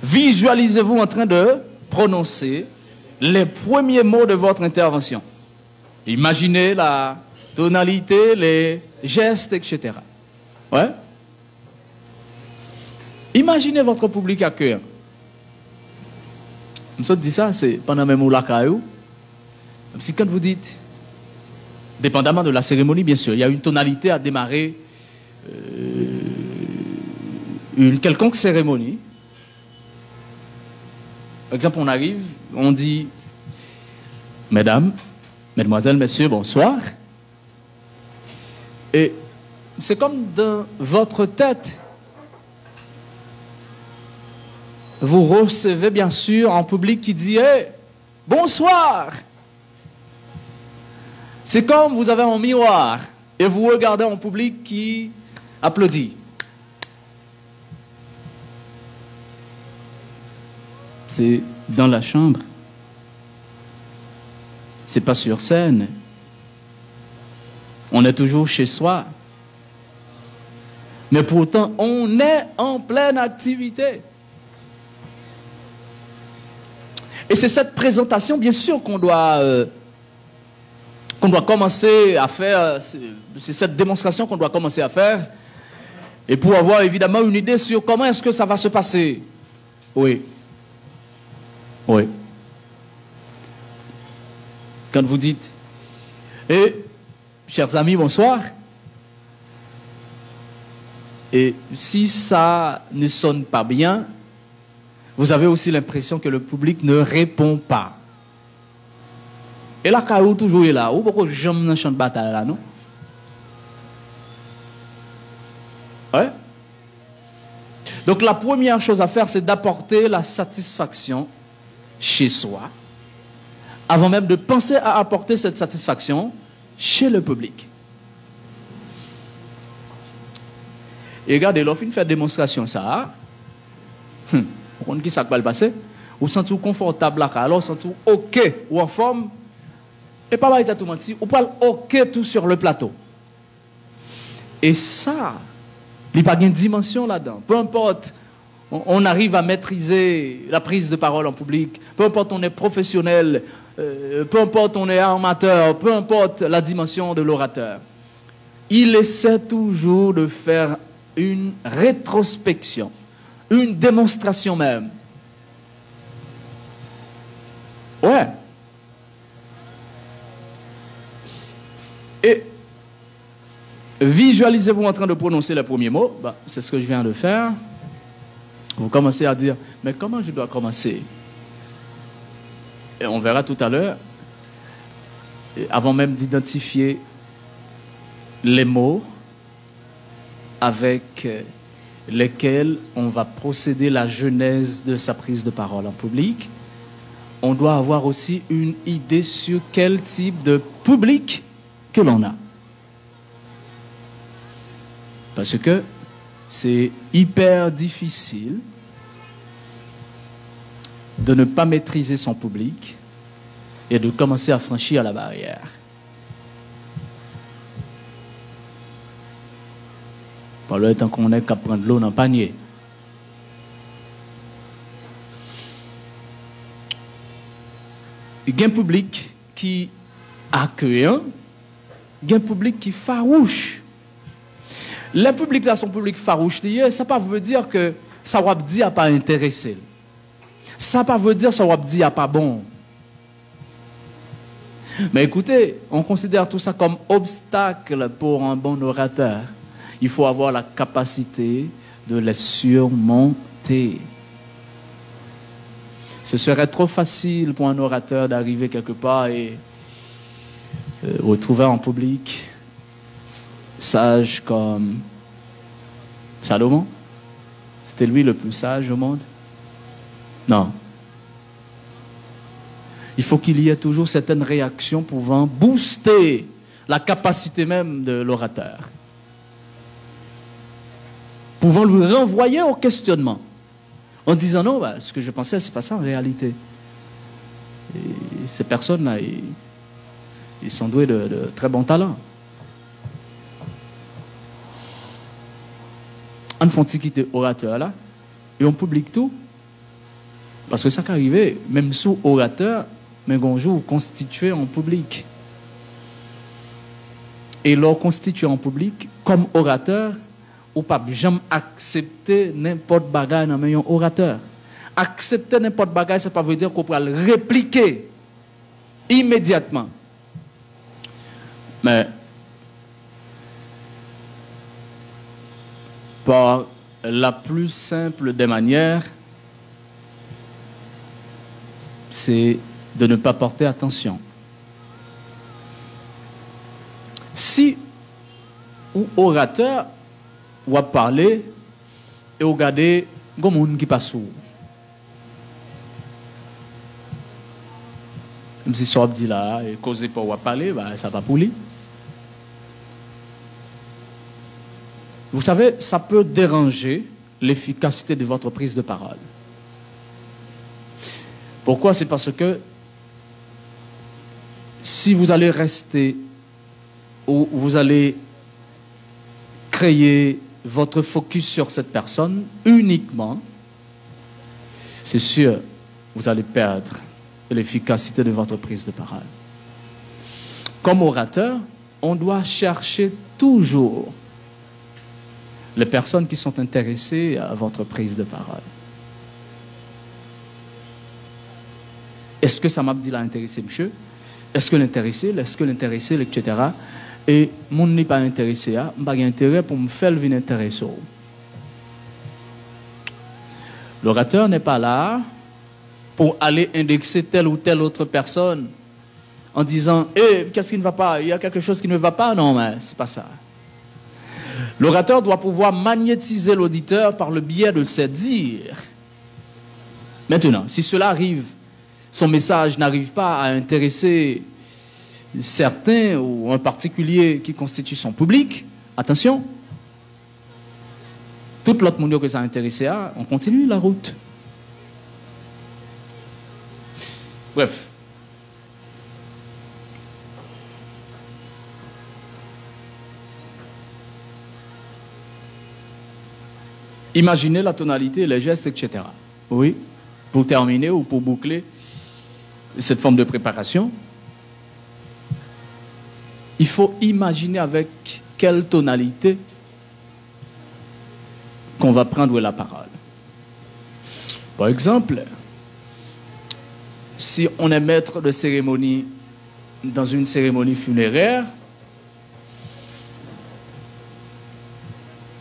Visualisez-vous en train de prononcer les premiers mots de votre intervention. Imaginez la tonalité, les gestes, etc. Ouais? Imaginez votre public accueillant. Je dis ça, c'est pendant même la caillou. Même si quand vous dites, dépendamment de la cérémonie, bien sûr, il y a une tonalité à démarrer une quelconque cérémonie. Par exemple, on arrive, on dit, mesdames, mesdemoiselles, messieurs, bonsoir. Et c'est comme dans votre tête. Vous recevez bien sûr un public qui dit hey, bonsoir. C'est comme vous avez un miroir et vous regardez un public qui applaudit. C'est dans la chambre. C'est pas sur scène. On est toujours chez soi. Mais pourtant, on est en pleine activité. Et c'est cette présentation, bien sûr, qu'on doit commencer à faire. C'est cette démonstration qu'on doit commencer à faire. Et pour avoir évidemment une idée sur comment est-ce que ça va se passer. Oui. Oui. Quand vous dites, chers amis, bonsoir. Et si ça ne sonne pas bien, vous avez aussi l'impression que le public ne répond pas. Et la caillou toujours est là. Ou pourquoi j'aime dans champ de bataille là, non? Ouais. Donc la première chose à faire, c'est d'apporter la satisfaction chez soi, avant même de penser à apporter cette satisfaction chez le public. Et regardez, l'offre fait démonstration ça. On qui ça va le passer? Ou sentez-vous confortable là, alors sentez-vous ok ou en forme. Et pas mal tout menti, ou pas ok tout sur le plateau. Et ça, il n'y a pas de dimension là-dedans. Peu importe, on arrive à maîtriser la prise de parole en public. Peu importe, on est professionnel. Peu importe, on est amateur. Peu importe la dimension de l'orateur. Il essaie toujours de faire une rétrospection. Une démonstration même. Ouais. Et visualisez-vous en train de prononcer les premiers mots. Bah, c'est ce que je viens de faire. Vous commencez à dire, mais comment je dois commencer? Et on verra tout à l'heure, avant même d'identifier les mots avec lesquels on va procéder la genèse de sa prise de parole en public, on doit avoir aussi une idée sur quel type de public que l'on a. Parce que c'est hyper difficile de ne pas maîtriser son public et de commencer à franchir la barrière. Par le temps qu'on est qu'à prendre l'eau dans le panier. Il y a un public qui accueillant, il y a un public qui farouche. Le public là, son public farouche, ça ne pas veut dire que ça va dire pas intéressé. Ça pas veut dire que ça va dire pas bon. Mais écoutez, on considère tout ça comme obstacle pour un bon orateur. Il faut avoir la capacité de les surmonter. Ce serait trop facile pour un orateur d'arriver quelque part et retrouver en public sage comme Salomon. C'était lui le plus sage au monde? Non. Il faut qu'il y ait toujours certaines réactions pouvant booster la capacité même de l'orateur. Pouvant lui renvoyer au questionnement. En disant non, bah, ce que je pensais, c'est pas ça en réalité. Et ces personnes-là, ils sont doués de très bons talents. En font quitter orateur là, et on publie tout. Parce que ça qui arrive, même sous orateur, mais bonjour, constitué en public. Et leur constitué en public, comme orateur, ou pas jamais accepter n'importe bagaille dans un orateur. Accepter n'importe bagaille, ça ne veut pas dire qu'on peut le répliquer immédiatement. Mais par la plus simple des manières, c'est de ne pas porter attention. Si ou orateur ou a parlé et ou regardé comme monde qui passe où, même si ça dit là et causer pour ou parler, bah, ça va pour lui. Vous savez, ça peut déranger l'efficacité de votre prise de parole. Pourquoi? C'est parce que si vous allez rester ou vous allez créer votre focus sur cette personne uniquement, c'est sûr, vous allez perdre l'efficacité de votre prise de parole. Comme orateur, on doit chercher toujours les personnes qui sont intéressées à votre prise de parole. Est-ce que ça m'a dit intéressé, monsieur? Est-ce que l'intéressé, etc. Et mon n'est pas intéressé, je n'ai pas intérêt pour me faire venir intéresser. L'orateur n'est pas là pour aller indexer telle ou telle autre personne en disant qu'est-ce qui ne va pas? Il y a quelque chose qui ne va pas? Non, mais ce n'est pas ça. L'orateur doit pouvoir magnétiser l'auditeur par le biais de ses dires. Maintenant, si cela arrive, son message n'arrive pas à intéresser certains ou un particulier qui constitue son public, attention, tout l'autre monde que ça a intéressé, on continue la route. Bref. Imaginez la tonalité, les gestes, etc. Oui, pour terminer ou pour boucler cette forme de préparation, il faut imaginer avec quelle tonalité qu'on va prendre la parole. Par exemple, si on est maître de cérémonie dans une cérémonie funéraire,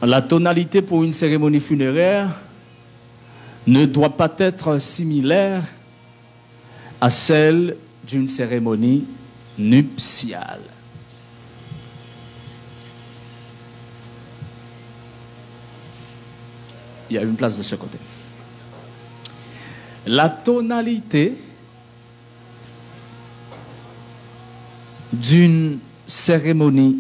la tonalité pour une cérémonie funéraire ne doit pas être similaire à celle d'une cérémonie nuptiale. Il y a une place de ce côté. La tonalité d'une cérémonie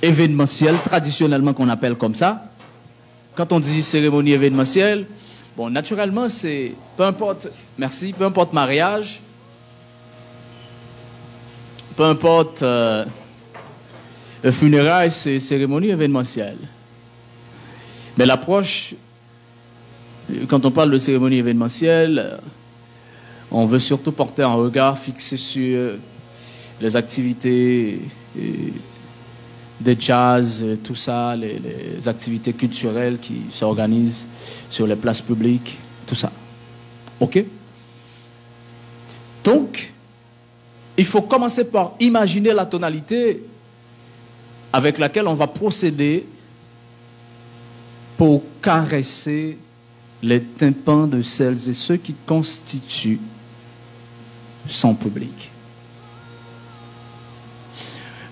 événementielle, traditionnellement qu'on appelle comme ça, quand on dit cérémonie événementielle, bon, naturellement, c'est, peu importe, merci, peu importe mariage, peu importe funérailles, c'est cérémonie événementielle. Mais l'approche, quand on parle de cérémonie événementielle, on veut surtout porter un regard fixé sur les activités des jazz, tout ça, les activités culturelles qui s'organisent sur les places publiques, tout ça. OK? Donc, il faut commencer par imaginer la tonalité avec laquelle on va procéder pour caresser les tympans de celles et ceux qui constituent son public.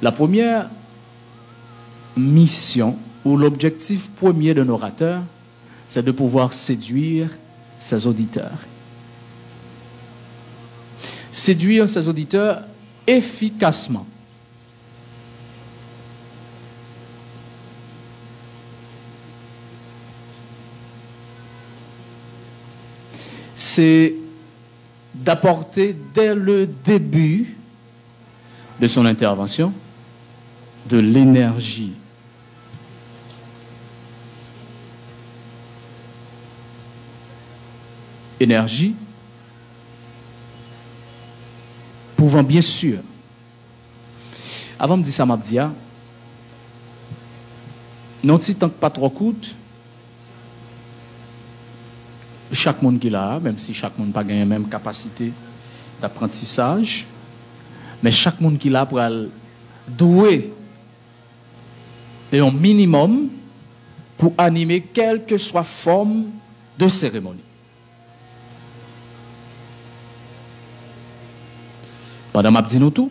La première mission ou l'objectif premier d'un orateur, c'est de pouvoir séduire ses auditeurs. Séduire ses auditeurs efficacement. C'est d'apporter dès le début de son intervention de l'énergie. énergie, pouvant bien sûr, avant de dire ça, m'a dit, non, si tant que pas trop coûte, chaque monde qui l'a, même si chaque monde n'a pas gagné la même capacité d'apprentissage, mais chaque monde qui l'a pour douer un minimum pour animer quelle que soit forme de cérémonie. Pendant ma petite tout,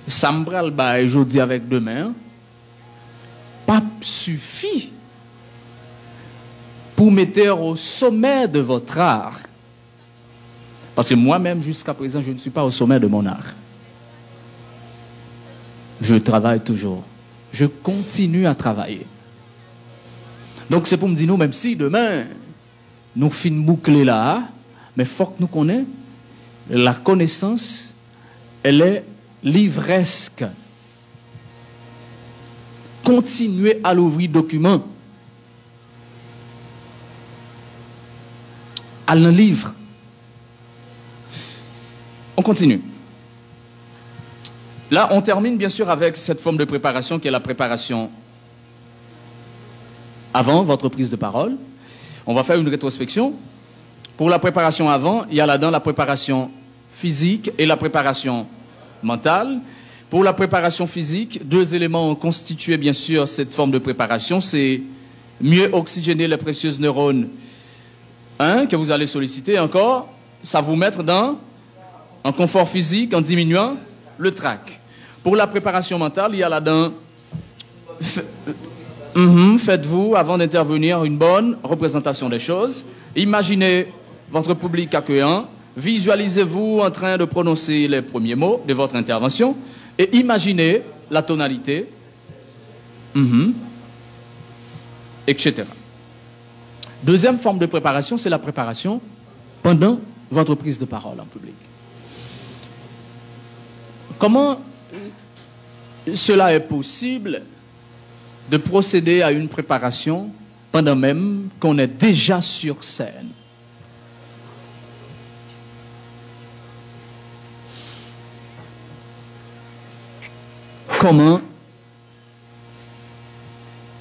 ça me bral bail aujourd'hui avec demain, pas suffit pour mettre au sommet de votre art. Parce que moi-même, jusqu'à présent, je ne suis pas au sommet de mon art. Je travaille toujours. Je continue à travailler. Donc c'est pour me dire, nous, même si demain, nous finissons boucler là, mais il faut que nous connaissions la connaissance, elle est livresque. Continuez à l'ouvrir document. À l'un livre. On continue. Là, on termine bien sûr avec cette forme de préparation qui est la préparation avant votre prise de parole. On va faire une rétrospection. Pour la préparation avant, il y a là-dedans la préparation physique et la préparation mentale. Pour la préparation physique, deux éléments ont constitué bien sûr cette forme de préparation. C'est mieux oxygéner les précieuses neurones que vous allez solliciter encore. Ça vous mettre dans un confort physique en diminuant le trac. Pour la préparation mentale, il y a là-dedans faites-vous, avant d'intervenir, une bonne représentation des choses. Imaginez votre public accueillant. Visualisez-vous en train de prononcer les premiers mots de votre intervention. Et imaginez la tonalité, etc. Deuxième forme de préparation, c'est la préparation pendant votre prise de parole en public. Comment cela est possible de procéder à une préparation pendant même qu'on est déjà sur scène? Comment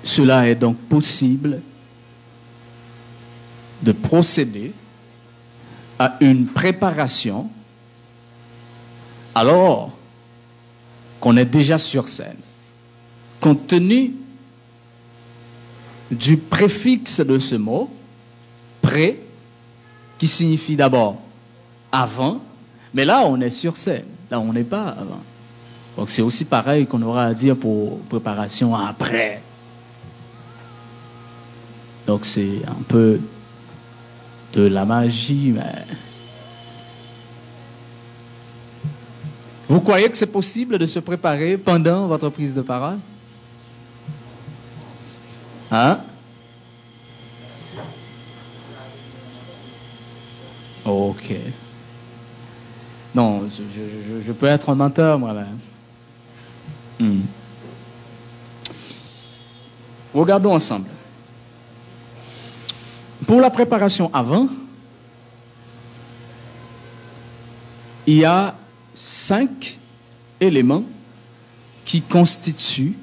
cela est donc possible de procéder à une préparation alors qu'on est déjà sur scène, compte tenu du préfixe de ce mot, pré, qui signifie d'abord avant, mais là on est sur scène, là on n'est pas avant. Donc c'est aussi pareil qu'on aura à dire pour préparation après. Donc c'est un peu de la magie, mais... Vous croyez que c'est possible de se préparer pendant votre prise de parole? Hein? Ok. Non, je peux être un menteur moi-même. Regardons ensemble. Pour la préparation avant, il y a 5 éléments qui constituent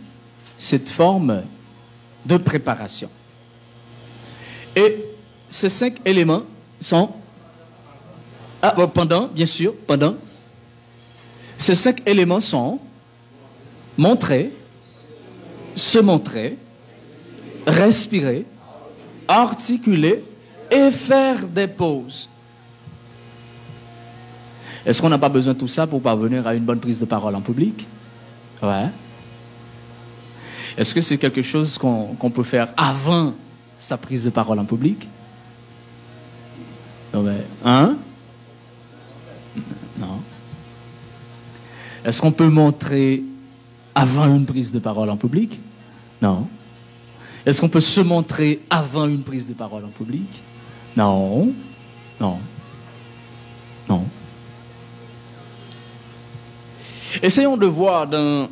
cette forme de préparation. Et ces 5 éléments sont... bien sûr, pendant. Ces 5 éléments sont montrer, se montrer, respirer, articuler et faire des pauses. Est-ce qu'on n'a pas besoin de tout ça pour parvenir à une bonne prise de parole en public? Ouais. Est-ce que c'est quelque chose qu'on peut faire avant sa prise de parole en public? Non, mais, non. Est-ce qu'on peut montrer avant une prise de parole en public? Non. Est-ce qu'on peut se montrer avant une prise de parole en public? Non. Non. Non. Essayons de voir dans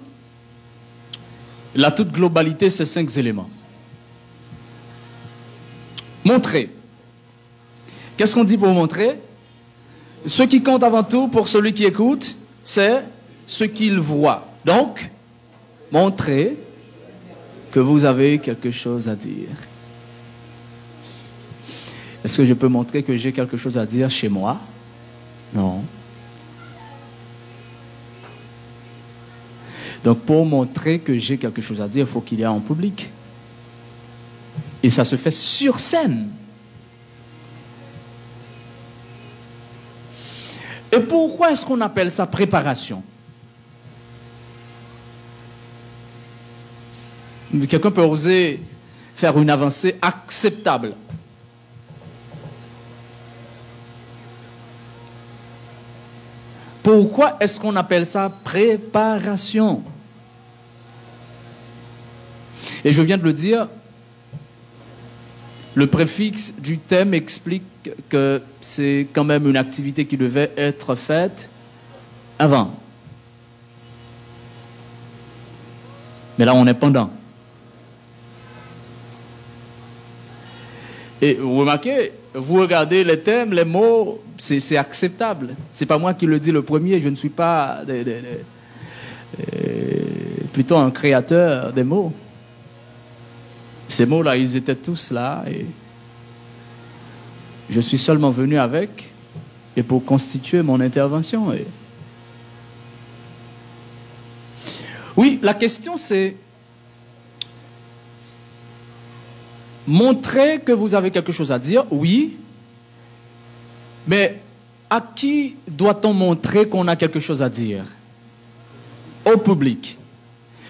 la toute globalité ces 5 éléments. Montrer. Qu'est-ce qu'on dit pour montrer? Ce qui compte avant tout pour celui qui écoute, c'est ce qu'il voit. Donc, montrez que vous avez quelque chose à dire. Est-ce que je peux montrer que j'ai quelque chose à dire chez moi? Non. Donc, pour montrer que j'ai quelque chose à dire, il faut qu'il y ait en public. Et ça se fait sur scène. Et pourquoi est-ce qu'on appelle ça préparation? Quelqu'un peut oser faire une avancée acceptable. Pourquoi est-ce qu'on appelle ça préparation? Et je viens de le dire, le préfixe du thème explique que c'est quand même une activité qui devait être faite avant. Mais là, on est pendant. Et vous remarquez, vous regardez les thèmes, les mots, c'est acceptable. C'est pas moi qui le dis le premier, je ne suis pas plutôt un créateur des mots. Ces mots-là, ils étaient tous là et je suis seulement venu avec et pour constituer mon intervention. Et... Oui, la question c'est montrer que vous avez quelque chose à dire, oui, mais à qui doit-on montrer qu'on a quelque chose à dire? Au public.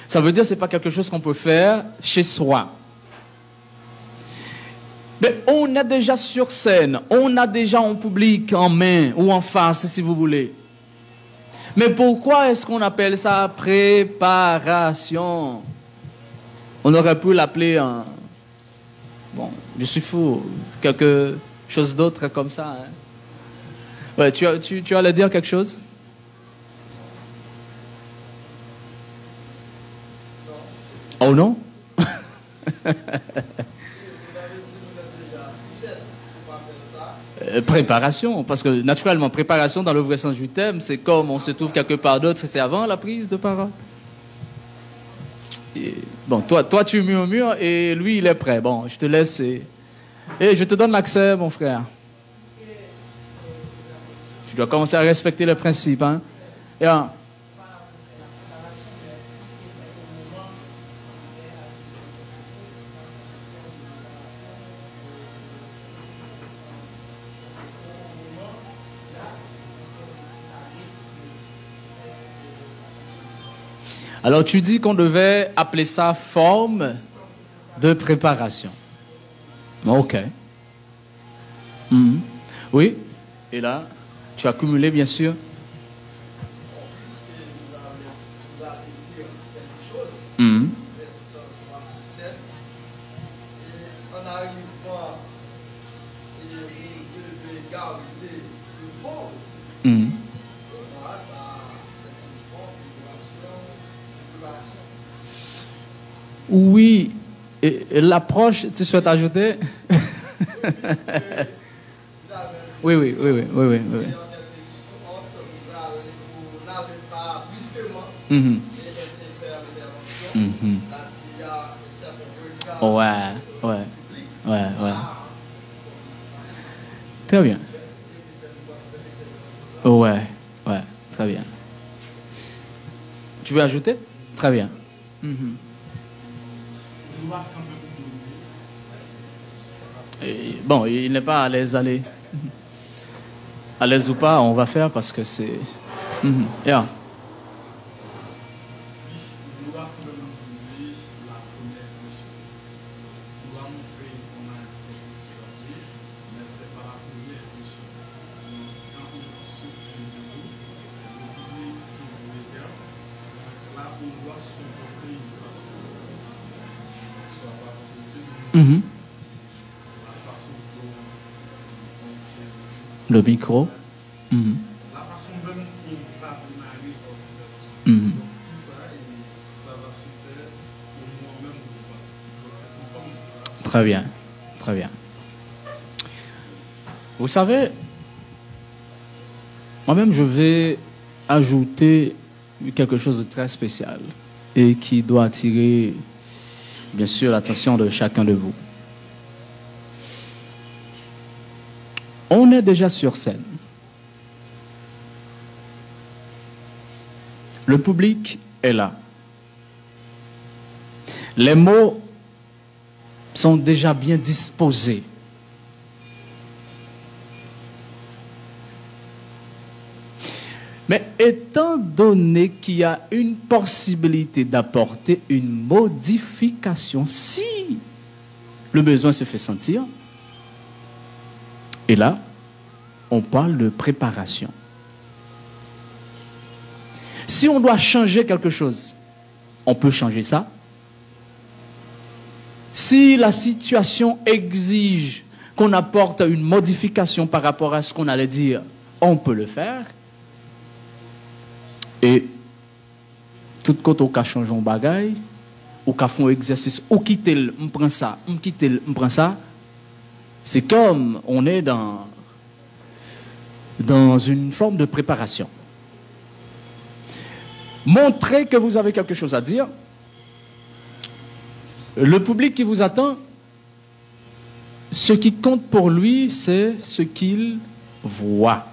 Ça veut dire que ce n'est pas quelque chose qu'on peut faire chez soi. Mais on est déjà sur scène, on a déjà en public, en main ou en face, si vous voulez. Mais pourquoi est-ce qu'on appelle ça préparation? On aurait pu l'appeler un... Bon, je suis fou, quelque chose d'autre comme ça. Hein? Ouais, tu allais dire quelque chose? Oh non? Préparation, parce que naturellement, préparation dans le vrai sens du thème, c'est comme on se trouve quelque part d'autre, c'est avant la prise de parole. Et, bon, toi tu murmures et lui il est prêt. Bon, je te laisse et je te donne l'accès, mon frère. Tu dois commencer à respecter les principes. Hein? Alors tu dis qu'on devait appeler ça forme de préparation. Ok. Oui. Et là, tu as cumulé bien sûr. Oui, et l'approche, tu souhaites ajouter? Oui. Ouais. Très bien. Ouais, très bien. Tu veux ajouter? Très bien. Et, bon, il n'est pas à l'aise d'aller. À l'aise ou pas, on va faire parce que c'est... Yeah. Le micro. Très bien. Vous savez, moi-même, je vais ajouter quelque chose de très spécial et qui doit attirer, bien sûr, l'attention de chacun de vous. On est déjà sur scène. Le public est là. Les mots sont déjà bien disposés. Mais étant donné qu'il y a une possibilité d'apporter une modification, si le besoin se fait sentir, et là, on parle de préparation. Si on doit changer quelque chose, on peut changer ça. Si la situation exige qu'on apporte une modification par rapport à ce qu'on allait dire, on peut le faire. Et tout côté au cas changer un bagage, au cas font exercice, ou quitter, on prend ça, on quitte, on prend ça. C'est comme on est dans une forme de préparation. Montrez que vous avez quelque chose à dire. Le public qui vous attend, ce qui compte pour lui, c'est ce qu'il voit.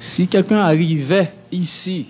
Si quelqu'un arrivait ici